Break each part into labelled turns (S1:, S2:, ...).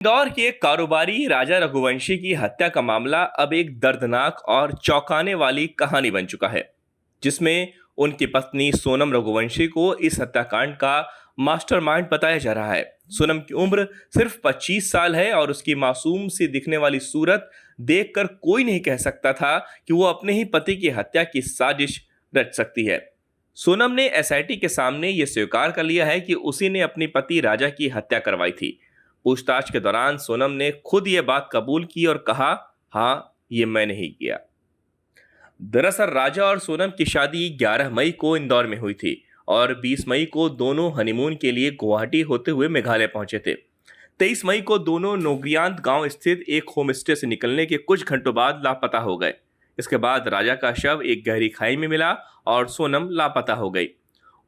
S1: इंदौर के कारोबारी राजा रघुवंशी की हत्या का मामला अब एक दर्दनाक और चौंकाने वाली कहानी बन चुका है, जिसमें उनकी पत्नी सोनम रघुवंशी को इस हत्याकांड का मास्टरमाइंड बताया जा रहा है। सोनम की उम्र सिर्फ 25 साल है और उसकी मासूम सी दिखने वाली सूरत देखकर कोई नहीं कह सकता था कि वो अपने ही पति की हत्या की साजिश रच सकती है। सोनम ने एसआईटी के सामने ये स्वीकार कर लिया है कि उसी ने अपने पति राजा की हत्या करवाई थी। पूछताछ के दौरान सोनम ने खुद ये बात कबूल की और कहा, हाँ, ये मैंने ही किया। दरअसल राजा और सोनम की शादी 11 मई को इंदौर में हुई थी और 20 मई को दोनों हनीमून के लिए गुवाहाटी होते हुए मेघालय पहुंचे थे। 23 मई को दोनों नोग्रियांत गांव स्थित एक होम स्टे से निकलने के कुछ घंटों बाद लापता हो गए। इसके बाद राजा का शव एक गहरी खाई में मिला और सोनम लापता हो गई।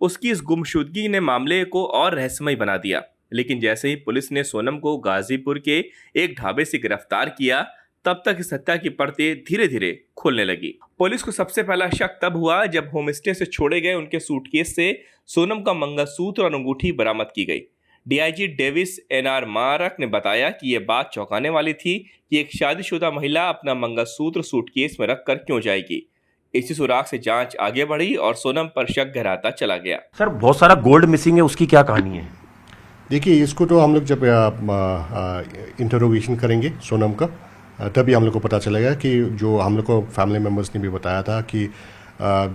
S1: उसकी इस गुमशुदगी ने मामले को और रहस्यमय बना दिया, लेकिन जैसे ही पुलिस ने सोनम को गाजीपुर के एक ढाबे से गिरफ्तार किया, तब तक इस हत्या की परतें धीरे धीरे खुलने लगी। पुलिस को सबसे पहला शक तब हुआ जब होमस्टे से छोड़े गए उनके सूटकेस से सोनम का मंगलसूत्र और अंगूठी बरामद की गई। डीआईजी डेविस एनआर मारक ने बताया कि यह बात चौंकाने वाली थी कि एक शादीशुदा महिला अपना मंगलसूत्र सूटकेस में रखकर क्यों जाएगी। इसी सुराग से जांच आगे बढ़ी और सोनम पर शक गहराता चला गया।
S2: सर, बहुत सारा गोल्ड मिसिंग है, उसकी क्या कहानी है?
S3: देखिए, इसको तो हम लोग जब इंटरोगेशन करेंगे सोनम का, तभी हम लोग को पता चलेगा कि जो हम लोग को फैमिली मेम्बर्स ने भी बताया था कि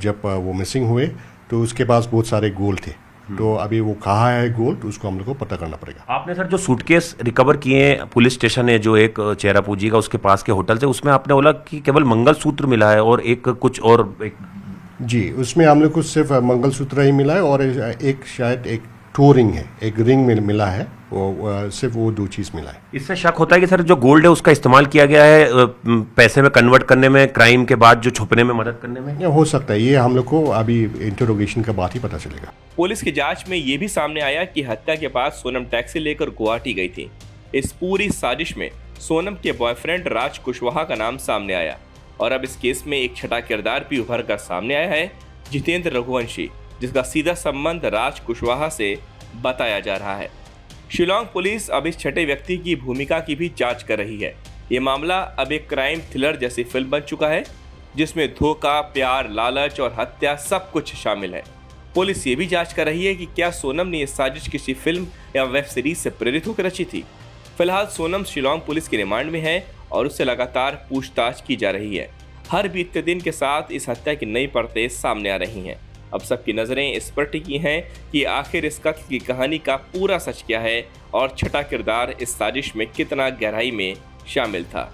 S3: जब वो मिसिंग हुए तो उसके पास बहुत सारे गोल्ड थे। तो अभी वो कहाँ है गोल्ड, उसको हम लोग को पता करना पड़ेगा।
S2: आपने सर जो सूटकेस रिकवर किए पुलिस स्टेशन है, जो एक चेरापूंजी का उसके पास के होटल से, उसमें आपने बोला कि केवल मंगलसूत्र मिला है और एक कुछ और
S3: जी, उसमें हम लोग को सिर्फ मंगलसूत्र ही मिला है और एक शायद एक टो रिंग है, एक रिंग में मिला है, वो सिर्फ वो 2 चीज़ मिला है।
S2: इससे शक होता है कि सर जो गोल्ड है उसका इस्तेमाल किया गया है पैसे में कन्वर्ट करने में, क्राइम के बाद जो छुपने में मदद करने में।
S3: हो सकता है, ये हम लोग को अभी इंटरोगेशन के बाद ही पता चलेगा।
S1: पुलिस की जांच में यह भी सामने आया कि हत्या के बाद सोनम टैक्सी लेकर गुवाहाटी गई थी। इस पूरी साजिश में सोनम के बॉयफ्रेंड राज कुशवाहा का नाम सामने आया और अब इस केस में एक छठा किरदार भी उभर कर सामने आया है, जितेंद्र रघुवंशी, जिसका सीधा संबंध राज कुशवाहा से बताया जा रहा है। शिलोंग पुलिस अब इस छठे व्यक्ति की भूमिका की भी जांच कर रही है। ये मामला अब एक क्राइम थ्रिलर जैसी फिल्म बन चुका है, जिसमें धोखा, प्यार, लालच और हत्या सब कुछ शामिल है। पुलिस ये भी जांच कर रही है कि क्या सोनम ने यह साजिश किसी फिल्म या वेब सीरीज से प्रेरित होकर रची थी। फिलहाल सोनम शिलोंग पुलिस के रिमांड में है और उससे लगातार पूछताछ की जा रही है। हर बीतते दिन के साथ इस हत्या की नई परतें सामने आ रही हैं। अब सबकी नजरें इस पर टिकी हैं कि आखिर इस कत्ल की कहानी का पूरा सच क्या है और छठा किरदार इस साजिश में कितना गहराई में शामिल था।